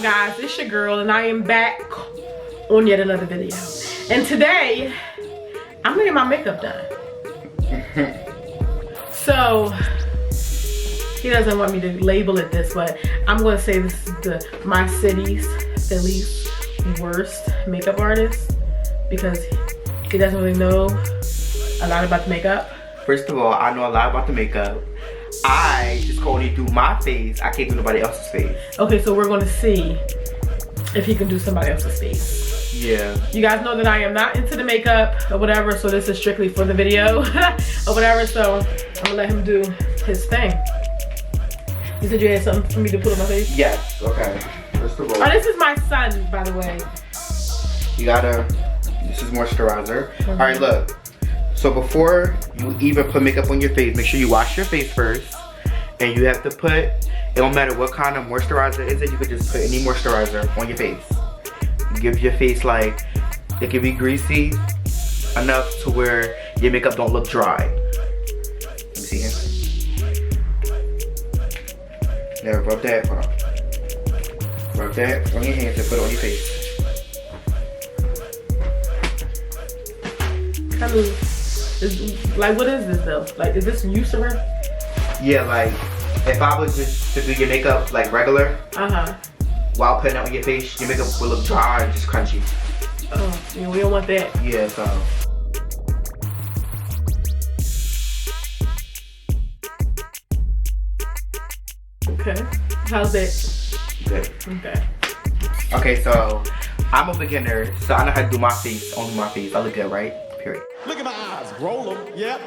guys? It's your girl and I am back on yet another video. And today I'm gonna get my makeup done. So he doesn't want me to label it this, but I'm gonna say this is my city's Philly's worst makeup artist because he doesn't really know a lot about the makeup. First of all, I know a lot about the makeup. I just can only do my face. I can't do nobody else's face. Okay, so we're gonna see if he can do somebody else's face. Yeah. You guys know that I am not into the makeup or whatever, so this is strictly for the video or whatever. So I'm gonna let him do his thing. You said you had something for me to put on my face? Yes. Okay. First of all. Oh, this is my son, by the way. You gotta. This is moisturizer. All right, look. So before you even put makeup on your face, make sure you wash your face first. And you have to put, it don't matter what kind of moisturizer it is, you could just put any moisturizer on your face. Give your face like, it can be greasy enough to where your makeup don't look dry. Let me see here. Now rub that, hold on. Rub that on your hands and put it on your face. Kind of. Like, what is this though? Like, is this Eucerin? Yeah, like, if I was just to do your makeup like regular, while putting it on your face, your makeup will look dry and just crunchy. Oh, yeah, we don't want that. Yeah, so. Okay, how's that? Good. Okay. Okay, so I'm a beginner, so I know how to do my face, only my face. I look good, right? Period. Look at my eyes, roll them, yep.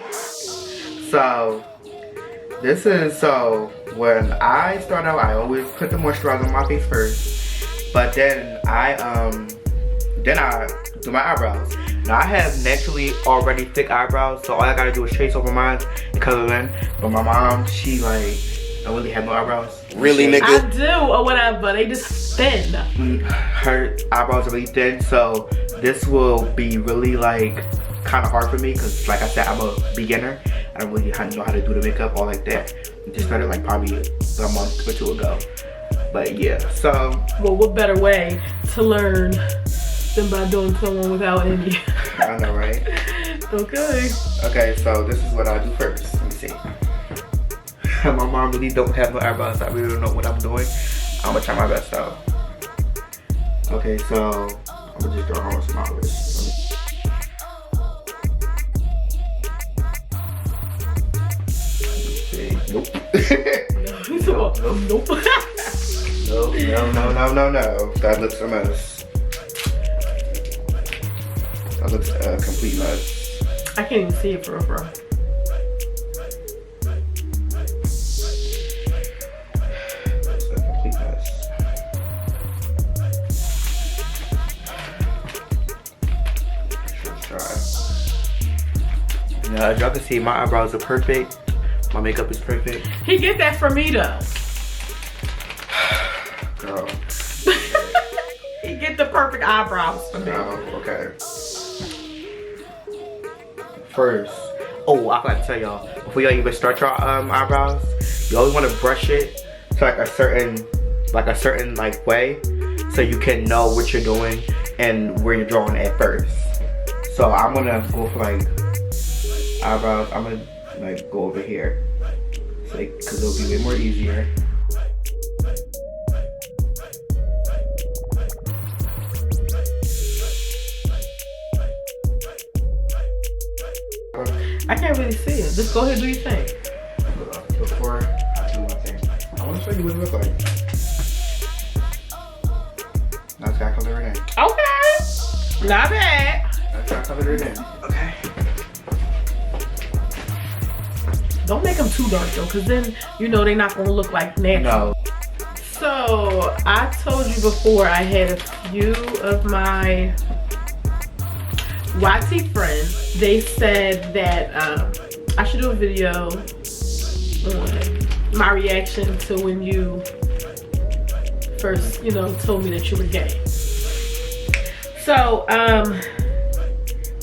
So, when I start out, I always put the moisturizer on my face first. But then I do my eyebrows. Now I have naturally already thick eyebrows, so all I gotta do is trace over mine and color in. But my mom, she like, don't really have no eyebrows. Really, nigga? I do, or whatever, they just thin. Her eyebrows are really thin, so this will be really like kind of hard for me because like I said, I'm a beginner. I don't really know how to do the makeup all like that. I just started like probably a month or two ago. But yeah, so. Well, what better way to learn than by doing someone without any? I know, right? Okay. Okay, so this is what I do first. Let me see. My mom really don't have no eyebrows. I really don't know what I'm doing. I'm gonna try my best though. Okay, so I'm gonna just draw her on some eyelids. Nope. Nope. No. That looks a mess. That looks a complete mess. I can't even see it for real, bro. That's a complete mess. Let's try. Now, as y'all can see, my eyebrows are perfect. My makeup is perfect. He get that from me though. Girl. He get the perfect eyebrows from me. Oh, okay. First, oh, I forgot to tell y'all, before y'all even start your eyebrows, you always want to brush it to like a certain like way, so you can know what you're doing and where you're drawing at first. So I'm gonna go for like eyebrows. I'm gonna like go over here, so because it'll be way more easier. I can't really see it. Just go ahead and do your thing. Before I do my thing, I want to show you what it looks like. Now I gotta color it in. Okay. Not bad. Now I gotta color it in. Okay. Don't make them too dark though, because then, you know, they're not going to look like natural. No. So, I told you before I had a few of my YT friends. They said that I should do a video on my reaction to when you first, you know, told me that you were gay. So,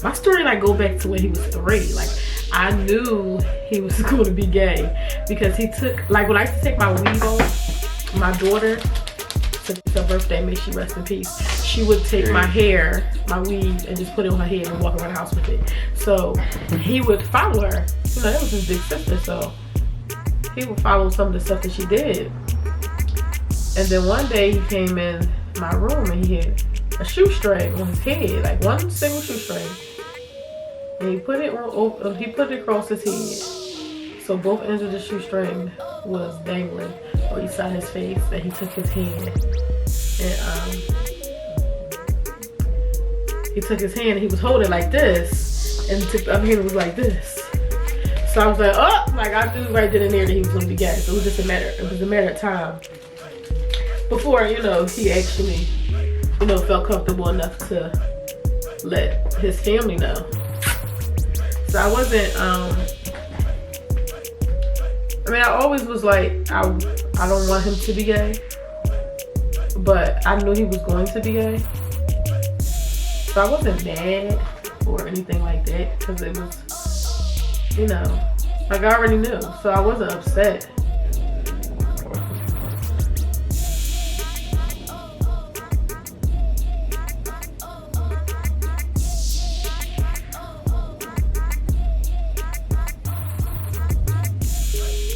my story like go back to when he was 3. Like, I knew he was going to be gay because he took, like when I used to take my weave off, my daughter, It's her birthday, may she rest in peace. She would take my hair, my weave, and just put it on her head and walk around the house with it. So he would follow her. You know, that was his big sister, so he would follow some of the stuff that she did. And then one day he came in my room and he had a shoestring on his head, like one single shoestring. And he put it across his head. So both ends of the shoestring was dangling on each side of his face. And he took his hand and he was holding like this, and took the other hand and was like this. So I was like, oh, like I knew right then and there that he was gonna be gay. So it was just a matter of time before, you know, he actually, you know, felt comfortable enough to let his family know. So I wasn't, I mean, I always was like, I don't want him to be gay, but I knew he was going to be gay. So I wasn't mad or anything like that, because it was, you know, like I already knew, so I wasn't upset.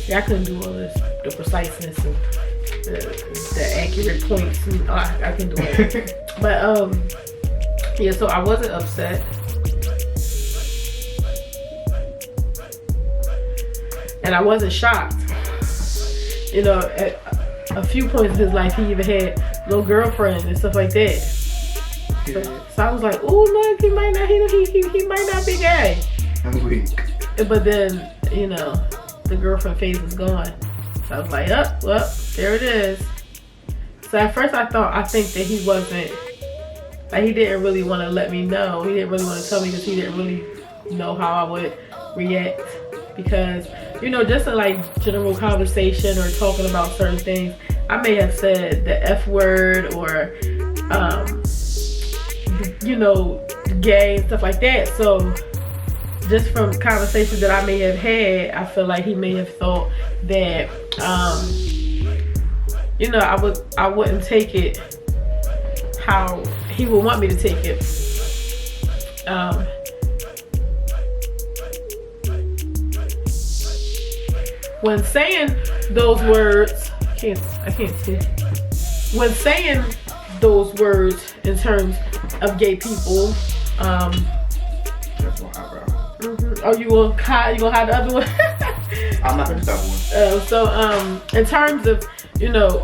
Yeah, I couldn't do all this, the preciseness and the accurate points. And, I can do it. But yeah, so I wasn't upset. And I wasn't shocked. You know, at a few points in his life, he even had little girlfriends and stuff like that. So I was like, oh look, he might not be gay. I'm weak. But then, you know, the girlfriend phase was gone. So I was like, oh, well, there it is. So at first I think that he wasn't, like, he didn't really want to let me know. He didn't really want to tell me because he didn't really know how I would react. Because, you know, just in like general conversation or talking about certain things, I may have said the F word or, you know, gay and stuff like that. So just from conversations that I may have had, I feel like he may have thought that, you know, I wouldn't take it how he would want me to take it. When saying those words, I can't see. When saying those words in terms of gay people, That's my eyebrow. Oh, you gonna hide the other one? I'm not gonna stop one. So in terms of, you know,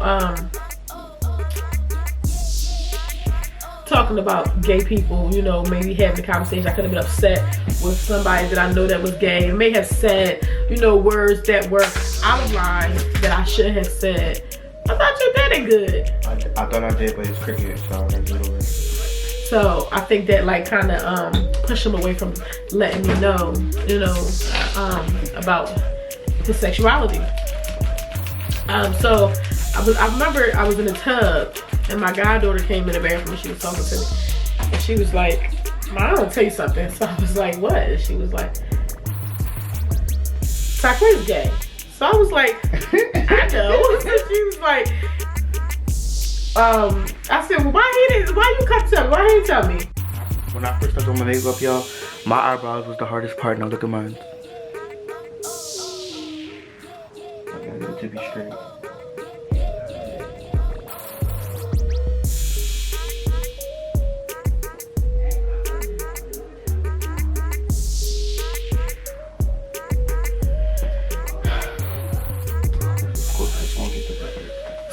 talking about gay people, you know, maybe having a conversation, I could have been upset with somebody that I know that was gay and may have said, you know, words that were out of line that I shouldn't have said. I thought you did it good. I thought I did, but it's cricket, so I gotta do it over. So I think that like kind of pushed him away from letting me know, you know, about his sexuality. So I remember I was in the tub and my goddaughter came in the bathroom and she was talking to me. And she was like, "Mom, I'm gonna tell you something." So I was like, "What?" And she was like, "Taqua's gay." So I was like, "I know." So she was like, I said, "Well, why you come tell me? Why he didn't tell me?" When I first started doing my makeup, y'all, my eyebrows was the hardest part. Now look at mine. I got it to be straight.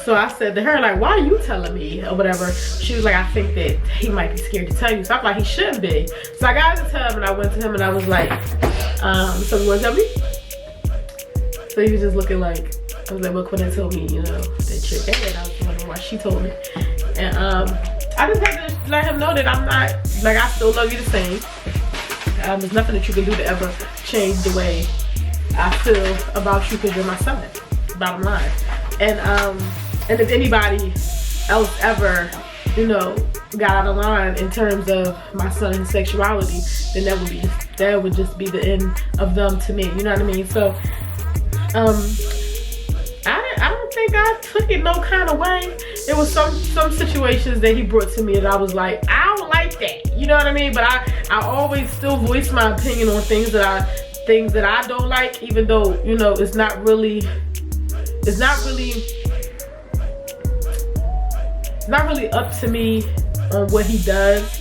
So I said to her, like, "Why are you telling me?" or whatever. She was like, "I think that he might be scared to tell you." So I'm like, "He shouldn't be." So I got in the tub and I went to him and I was like, "So you want to tell me?" So he was just looking like, I was like, "Well, Quinn told me, you know, that you're gay." And I was wondering why she told me. And I just had to let him know that I'm not, like, I still love you the same. There's nothing that you can do to ever change the way I feel about you because you're my son. Bottom line. And if anybody else ever, you know, got out of line in terms of my son and his sexuality, then that would just be the end of them to me. You know what I mean? So I don't think think I took it no kind of way. There was some situations that he brought to me that I was like, I don't like that. You know what I mean? But I always still voice my opinion on things that I don't like, even though, you know, it's not really up to me on what he does.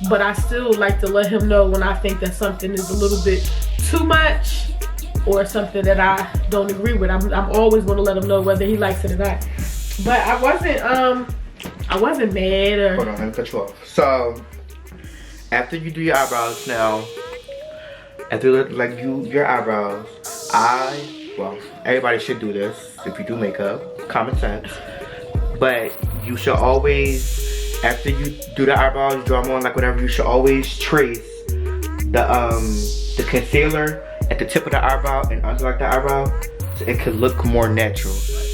But I still like to let him know when I think that something is a little bit too much or something that I don't agree with. I'm always going to let him know whether he likes it or not. But I wasn't mad or... Hold on, let me cut you off. So, after you do your eyebrows now, after like your eyebrows, well, everybody should do this if you do makeup, common sense. But you should always, after you do the eyebrows, draw them on, like whatever, you should always trace the concealer at the tip of the eyebrow and under like the eyebrow, so it could look more natural.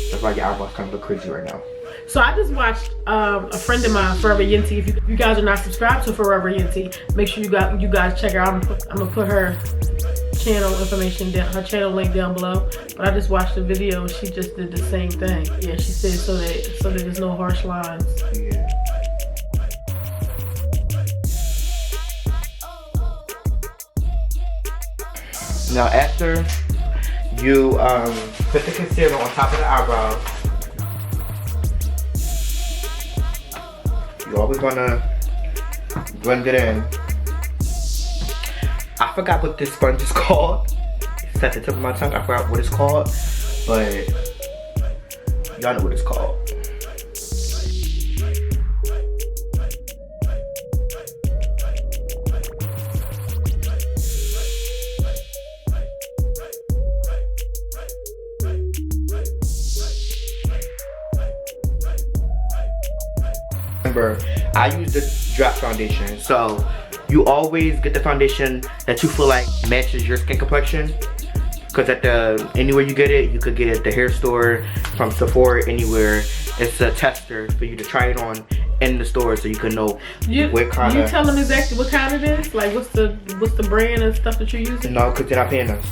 That's why your eyebrows kind of look crazy right now. So I just watched a friend of mine, Forever Yenti. If you guys are not subscribed to Forever Yenti, make sure you guys check her out. I'm gonna put her channel information down, her channel link down below. But I just watched the video. She just did the same thing. Yeah, she said so that there's no harsh lines. Yeah. Now after you put the concealer on top of the eyebrows, you always wanna blend it in. I forgot what this sponge is called. It's at the tip of my tongue. I forgot what it's called, but y'all know what it's called. Remember, I use the drop foundation, so you always get the foundation that you feel like matches your skin complexion. Because anywhere you get it, you could get it at the hair store, from Sephora, anywhere. It's a tester for you to try it on in the store, so you can know what kind of. You tell them exactly what kind it is. Like what's the brand and stuff that you're using? No, because they're not paying us.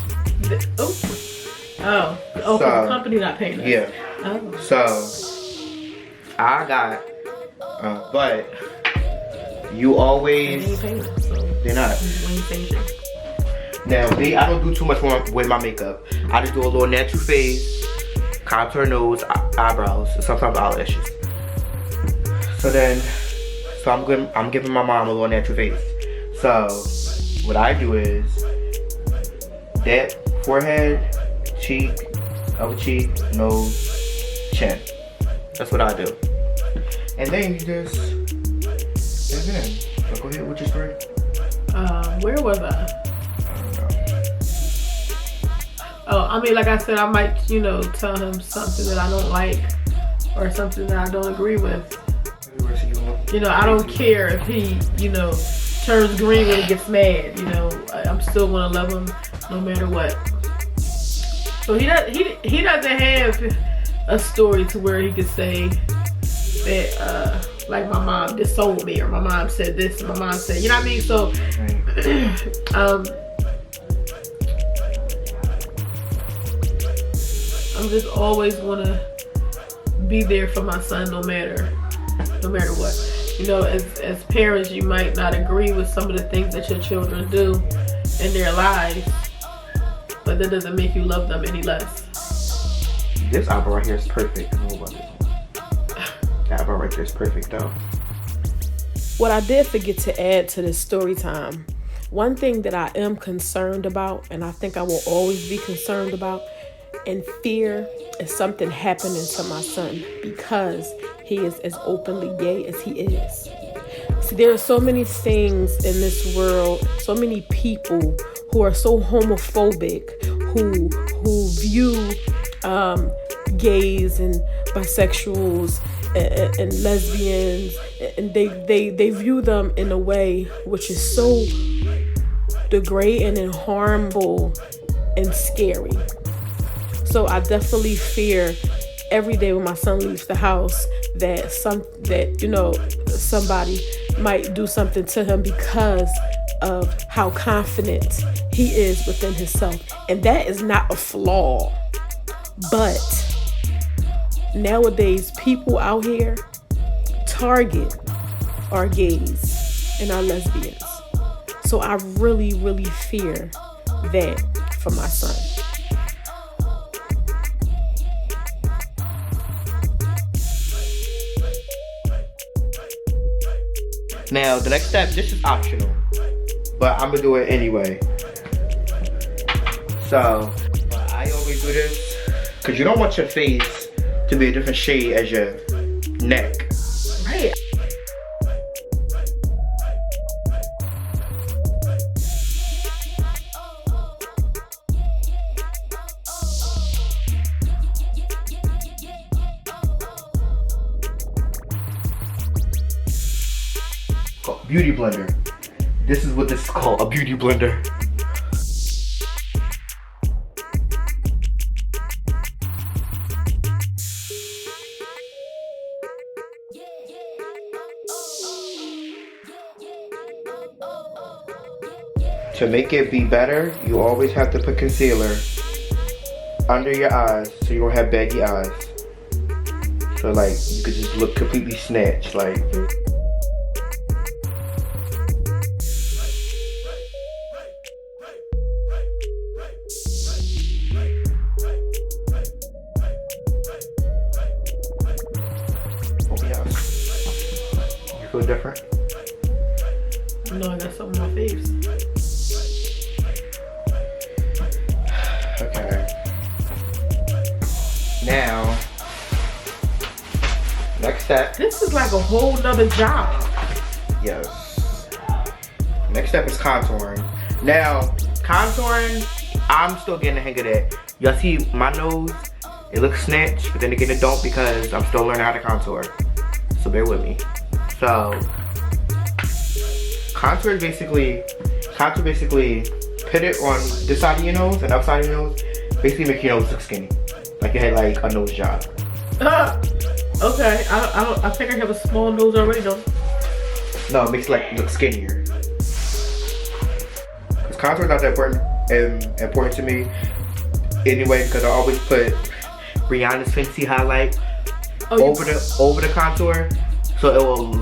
Oh, so, the company not paying us. Yeah. Oh. So I got, but you always. They ain't paying us, so they're not. Now, I don't do too much with my makeup. I just do a little natural face, contour nose, eyebrows, and sometimes eyelashes. So I'm giving my mom a little natural face. So what I do is that forehead, cheek, upper cheek, nose, chin. That's what I do. And then you just, and then go ahead with your story. Where was I? Oh, I mean, like I said, I might, you know, tell him something that I don't like or something that I don't agree with. You know, I don't care if he, you know, turns green when he gets mad. You know, I'm still gonna love him no matter what. So he doesn't have a story to where he could say that, like my mom disowned me or my mom said this and my mom said, you know what I mean? So, I'm just always wanna be there for my son no matter what. You know, as parents, you might not agree with some of the things that your children do in their lives, but that doesn't make you love them any less. This eyebrow right here is perfect. That eyebrow right there is perfect though. What I did forget to add to this story time, one thing that I am concerned about, and I think I will always be concerned about, and fear, is something happening to my son because he is as openly gay as he is. See, there are so many things in this world, so many people who are so homophobic, who view gays and bisexuals and lesbians, and they view them in a way which is so degrading and harmful and scary. So I definitely fear every day when my son leaves the house that you know, somebody might do something to him because of how confident he is within himself. And that is not a flaw, but nowadays people out here target our gays and our lesbians. So I really, really fear that for my son. Now, the next step, this is optional, but I'm gonna do it anyway. So, I always do this, because you don't want your face to be a different shade as your neck. Right. Beauty blender. This is what this is called, a beauty blender. To make it be better, you always have to put concealer under your eyes so you don't have baggy eyes. So like, you could just look completely snatched, like. You feel different? No, I got something on my face. Okay. Now, next step. This is like a whole nother job. Yes. Next step is contouring. Now, contouring, I'm still getting the hang of that. Y'all see my nose? It looks snatched, but then again it don't because I'm still learning how to contour. So bear with me. So, contour basically put it on this side of your nose and outside of your nose. Basically make your nose look skinny. Like you had like a nose job. Okay, I think I have a small nose already though. No, it makes it like look skinnier. Cause contour is not that important to me anyway, because I always put Rihanna's Fenty highlight over the contour, so it will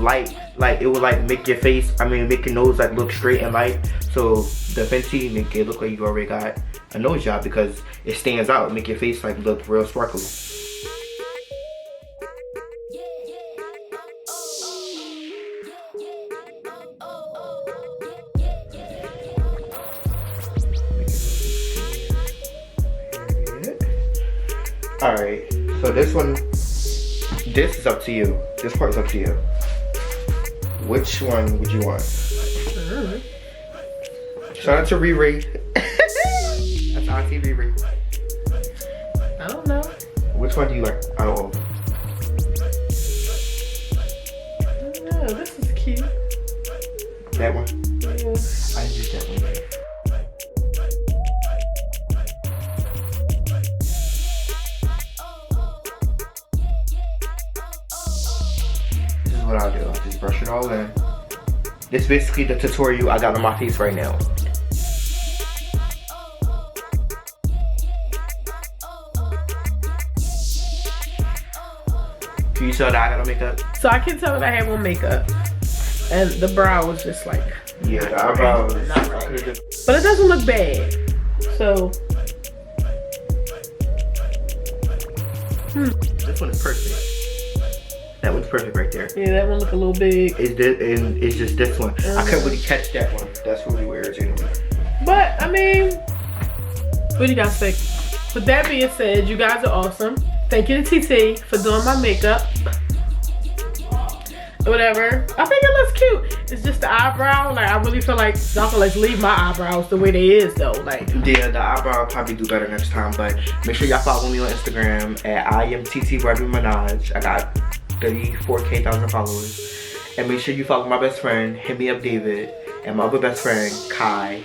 make your face, make your nose like look straight and light. So the Fenty make it look like you already got a nose job because it stands out, make your face like look real sparkly. Alright, so this is up to you. This part is up to you. Which one would you want? Shout out to Riri. That's Auntie Riri. I don't know. Which one do you like out of all of them? I don't know, this is cute. That one? Yeah. I use that one. What I'll do, I'll just brush it all in. This is basically the tutorial I got on my face right now. Can you tell that I got on makeup? So I can tell that I have on makeup. And the brow was just like... Yeah, the eyebrow is not right. But it doesn't look bad. So... This one is perfect. That one's perfect right there. Yeah, that one look a little big. It's just this one. I couldn't really catch that one. That's really weird, you know. But I mean, what do you guys think? With that being said, you guys are awesome. Thank you to TT for doing my makeup. Whatever. I think it looks cute. It's just the eyebrow. Like I really feel like y'all can like leave my eyebrows the way they is though. Like yeah, the eyebrow will probably do better next time. But make sure y'all follow me on Instagram at IamTT_Minaj. I got 34,000 followers. And make sure you follow my best friend, Hit Me Up David, and my other best friend, Kai,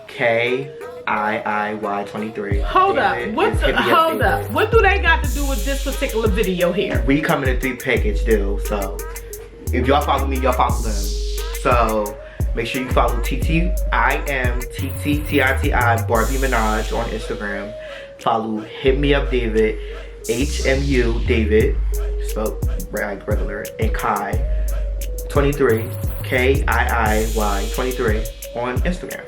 KIIY23. Hold up. What do they got to do with this particular video here? We come in a 3-package deal, so if y'all follow me, y'all follow them. So make sure you follow IamTTTITI Barbie Minaj on Instagram. Follow Hit Me Up David HMU David, spelled like regular, and Kai 23, KIIY 23 on Instagram.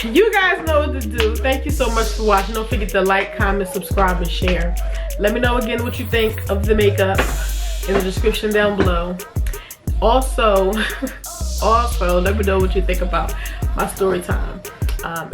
You guys know what to do. Thank you so much for watching. Don't forget to like, comment, subscribe, and share. Let me know again what you think of the makeup in the description down below. Also, let me know what you think about my story time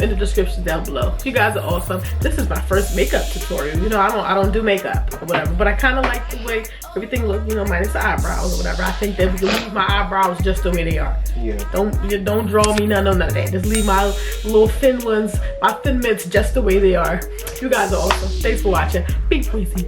in the description down below. You guys are awesome. This is my first makeup tutorial. You know, I don't do makeup or whatever, but I kind of like the way everything looks, you know, minus the eyebrows or whatever. I think that we can leave my eyebrows just the way they are. Yeah. Don't draw me none of that. Just leave my little thin ones, my thin mints just the way they are. You guys are awesome. Thanks for watching. Be Breezy.